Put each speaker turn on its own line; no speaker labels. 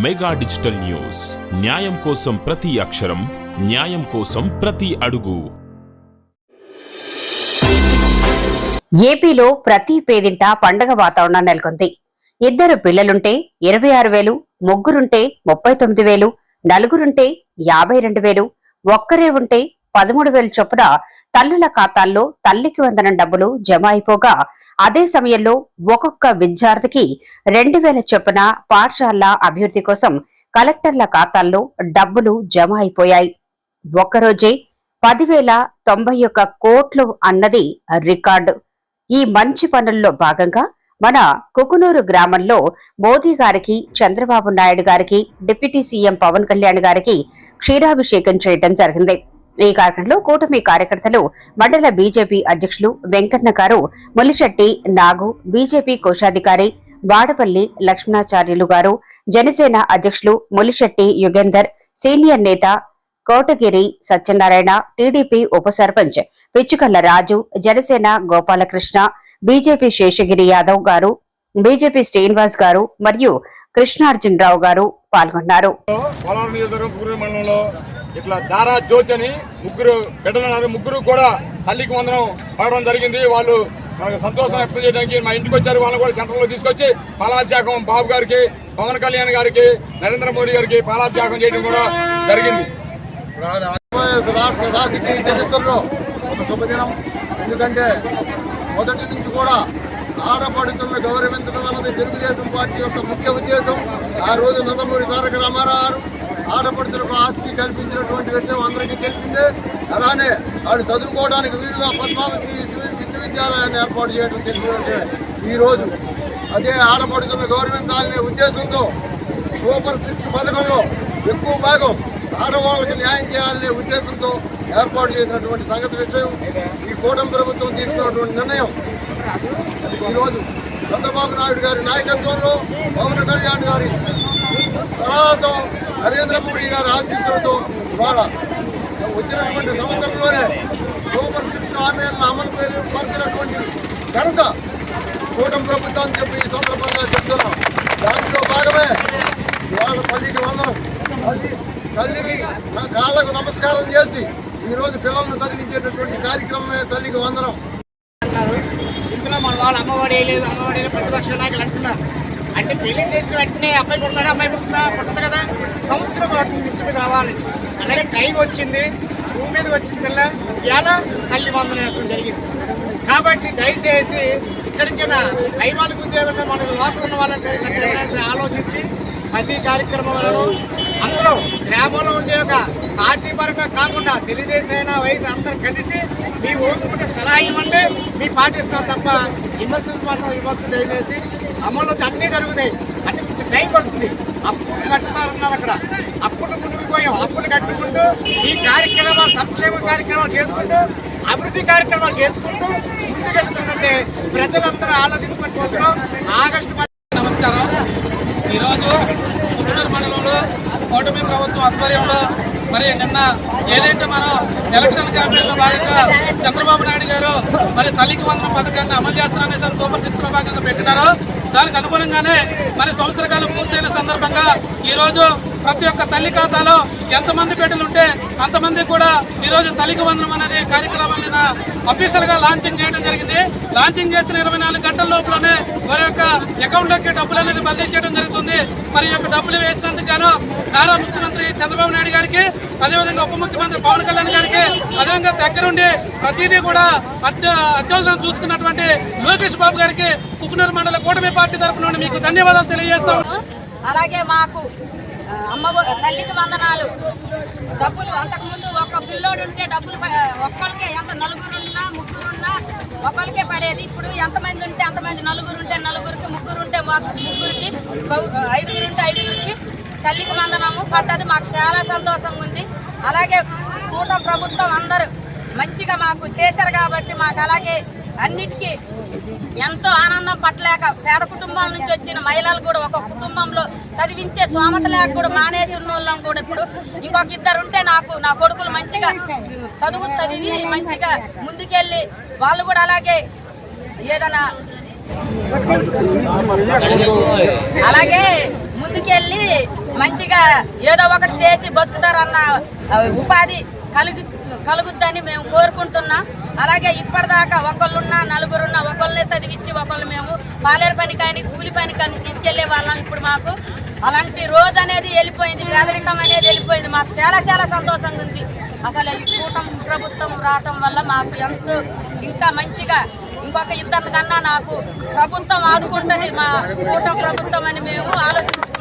Mega digital news, న్యాయం కోసం ప్రతి అక్షరం, న్యాయం కోసం ప్రతి అడుగు.
ఏపీలో ప్రతి పేదింట పండగ వాతావరణం నెలకొంది. 2 పిల్లలుంటే 26,000, ముగ్గురుంటే 39,000, నలుగురుంటే 52,000, ఒక్కరే ఉంటే 13,000 చొప్పున తల్లుల ఖాతాల్లో తల్లికి వందనం డబ్బులు జమ అయిపోగా, అదే సమయంలో ఒక్కొక్క విద్యార్థికి 2,000 చొప్పున పాఠశాల అభివృద్ధి కోసం కలెక్టర్ల ఖాతాల్లో డబ్బులు జమ అయిపోయాయి. ఒక్కరోజే 10,091 కోట్లు అన్నది రికార్డు. ఈ మంచి పనుల్లో భాగంగా మన కుకునూరు గ్రామంలో మోదీ గారికి, చంద్రబాబు నాయుడు గారికి, డిప్యూటీ సీఎం పవన్ కళ్యాణ్ గారికి క్షీరాభిషేకం చేయడం జరిగింది. ఈ కార్యక్రమంలో కూటమి కార్యకర్తలు, మండల బీజేపీ అధ్యక్షులు వెంకన్న గారు, ములిశెట్టి నాగు, బీజేపీ కోశాధికారి వాడపల్లి లక్ష్మణాచార్యులు గారు, జనసేన అధ్యక్షులు ములిశెట్టి యుగేందర్, సీనియర్ నేత కోటగిరి సత్యనారాయణ, టీడీపీ ఉప సర్పంచ్ పిచ్చుకల్ల రాజు, జనసేన గోపాలకృష్ణ, బీజేపీ శేషగిరి యాదవ్ గారు, బీజేపీ శ్రీనివాస్ గారు మరియు కృష్ణార్జునరావు గారు పాల్గొన్నారు.
ఇట్లా దారా జ్యోతి అని ముగ్గురు బిడ్డలున్నారు. ముగ్గురు కూడా తల్లికి వందనం పడడం జరిగింది. వాళ్ళు మనకు సంతోషం వ్యక్తం చేయడానికి మా ఇంటికి వచ్చారు. వాళ్ళని కూడా సెంటర్లో తీసుకొచ్చి పాలాభిషేకం బాబు గారికి, పవన్ కళ్యాణ్ గారికి, నరేంద్ర మోడీ గారికి పాలాభిషేకం చేయడం కూడా జరిగింది. రాజకీయ చరిత్రలో ఒక శుభదినం. ఎందుకంటే మొదటి నుంచి కూడా ఆడపడుతున్న గౌరవించడం అన్నది తెలుగుదేశం పార్టీ యొక్క ముఖ్య ఉద్దేశం. ఆ రోజు నందమూరి తారక రామారావు ఆడపడుతులకు ఆస్తి కల్పించినటువంటి విషయం అందరికీ తెలిసిందే. అలానే వాడు చదువుకోవడానికి వీలుగా పద్మావతి విశ్వవిద్యాలయాన్ని ఏర్పాటు చేయడం తెలిసిందంటే ఈరోజు అదే ఆడపడుతున్న గౌరవించాలనే ఉద్దేశంతో సూపర్ 6 పథకంలో ఎక్కువ భాగం ఆడవాళ్ళకి న్యాయం చేయాలనే ఉద్దేశంతో ఏర్పాటు చేసినటువంటి సంగతి విషయం. ఈ కూటమి ప్రభుత్వం తీసుకున్నటువంటి నిర్ణయం ఈరోజు చంద్రబాబు నాయుడు గారి నాయకత్వంలో, పవన్ కళ్యాణ్ గారి తర్వాత నరేంద్ర మోడీ గారి ఆశీస్సులతో ఇవాళ వచ్చినటువంటి సంవత్సరంలోనే సూపర్ 6 హామీలను అమలు పరిచినటువంటి ఘనత కూటమి ప్రభుత్వం చెప్పి ఈ సందర్భంగా చెప్తున్నాం. దాంట్లో భాగమే ఇవాళ తల్లికి వందనం. తల్లికి కాళ్ళకు నమస్కారం చేసి ఈరోజు పిల్లలను చదివించేటటువంటి కార్యక్రమమే తల్లికి వందనం.
ఇందులో మన వాళ్ళు అమ్మఒడి వేయలేదు, అమ్మఒడి ప్రతిపక్ష నాయకులు అంటున్నారు. అంటే పెళ్లి చేసిన వెంటనే అబ్బాయి పుడతాడా, అమ్మాయి పుట్టదు కదా, సంవత్సరం ఇంటి మీద రావాలి. అలాగే టైం వచ్చింది, భూమి మీద వచ్చిన పిల్ల ఎలా తల్లి వందనం వేయడం జరిగింది. కాబట్టి దయచేసి ఇక్కడి నుంచి దైవాలకు ఉద్యోగంగా మనకు లోపల ఉన్న వాళ్ళని ఆలోచించి ప్రతి కార్యక్రమాలను అందరూ గ్రామంలో ఉండే ఒక పార్టీ పరంగా కాకుండా తెలుగుదేశం వయసు అందరూ కలిసి మీ ఓటుకుంటే సలహా ఇవ్వండి, మీ పాటిస్తాం తప్ప విమర్శలు మాత్రం విమర్శలు దయచేసి అమలు అన్నీ జరుగుతాయి. అంటే కొంచెం టైం పడుతుంది. అప్పుడు కట్టుతారన్నారు అక్కడ, అప్పుడు ముందుకు పోయాం. అప్పుడు కట్టుకుంటూ ఈ కార్యక్రమాలు, సంక్షేమ కార్యక్రమాలు చేసుకుంటూ, అభివృద్ధి కార్యక్రమాలు చేసుకుంటూ ముందుకెళ్తుందంటే ప్రజలందరూ ఆలోచించుకుంటున్నాం. ఆగస్టు.
నమస్కారం. ఈరోజు కుకునూరు మండలంలో కూటమి ప్రభుత్వం ఆధ్వర్యంలో మరి నిన్న ఏదైతే మనం ఎలక్షన్ క్యాంపెయిన్లో భాగంగా చంద్రబాబు నాయుడు గారు మరి తల్లికి వందనం పథకాన్ని అమలు చేస్తున్నారనే సూపర్ 6లో భాగంగా పెట్టినారో దానికి అనుగుణంగానే మరి సంవత్సర కాలం పూర్తయిన సందర్భంగా ఈరోజు ప్రతి ఒక్క తల్లి ఖాతాలో ఎంతమంది బిడ్డలుంటే అంతమంది కూడా ఈరోజు తల్లికి వందనం అనేది కార్యక్రమాన్ని అఫీషియల్ గా లాంచింగ్ చేయడం జరిగింది. లాంచింగ్ చేసిన 24 గంటల లోపలనే వారి యొక్క అకౌంట్లోకి డబ్బులు అనేది బదిలీ చేయడం జరుగుతుంది. మరి యొక్క డబ్బులు వేసినందుకు గాను నారా ముఖ్యమంత్రి చంద్రబాబు నాయుడు గారికి, అదేవిధంగా ఉప ముఖ్యమంత్రి పవన్ కళ్యాణ్ గారికి, అదేవిధంగా దగ్గరుండి ప్రతిదీ కూడా అత్యవసరం చూసుకున్నటువంటి లోకేష్ బాబు గారికి కుకునూరు మండల కూటమి పార్టీ తరఫున మీకు ధన్యవాదాలు తెలియజేస్తాం.
అలాగే మాకు తల్లికి వందనాలు డబ్బులు అంతకుముందు ఒక పిల్లోడు ఉంటే డబ్బులు ఒక్కరికే, ఎంత నలుగురున్నా ముగ్గురున్నా ఒకరికే పడేది. ఇప్పుడు ఎంతమంది ఉంటే అంతమంది, నలుగురుంటే నలుగురికి, ముగ్గురుంటే ముగ్గురికి, 5గురుంటే 5గురికి తల్లికి వందనము పడ్డది. మాకు చాలా సంతోషంగా ఉంది. అలాగే కూటమి ప్రభుత్వం అందరూ మంచిగా మాకు చేశారు కాబట్టి మాకు అలాగే అన్నిటికీ ఎంతో ఆనందం పట్టలేక పేద కుటుంబాల నుంచి వచ్చిన మహిళలు కూడా ఒక కుటుంబంలో చదివించే స్తోమత లేక కూడా మానేసి ఉన్న వాళ్ళం కూడా ఇప్పుడు ఇంకొక 2 ఉంటే నా కొడుకులు మంచిగా చదివి మంచిగా ముందుకెళ్ళి వాళ్ళు కూడా అలాగే ఏదైనా అలాగే ముందు ముందుకెళ్ళి మంచిగా ఏదో ఒకటి చేసి బతుకుతారన్న ఉపాధి కలుగుద్దని మేము కోరుకుంటున్నాం. అలాగే ఇప్పటిదాకా ఒకళ్ళున్నా నలుగురున్నా ఒకళ్ళనే చదివించి ఒకళ్ళు మేము పాలేరు పని కానీ కూలి పని కానీ తీసుకెళ్లే వాళ్ళం. ఇప్పుడు మాకు అలాంటి రోజు అనేది వెళ్ళిపోయింది, పేదరికం అనేది వెళ్ళిపోయింది. మాకు చాలా చాలా సంతోషంగా ఉంది. అసలు ఈ కూటమి ప్రభుత్వం రావటం వల్ల మాకు ఎంతో ఇంకా మంచిగా ఇంకొక ఇద్దరు కన్నా నాకు ప్రభుత్వం ఆదుకుంటుంది, మా కూటమి ప్రభుత్వం అని మేము ఆలోచిస్తున్నాం.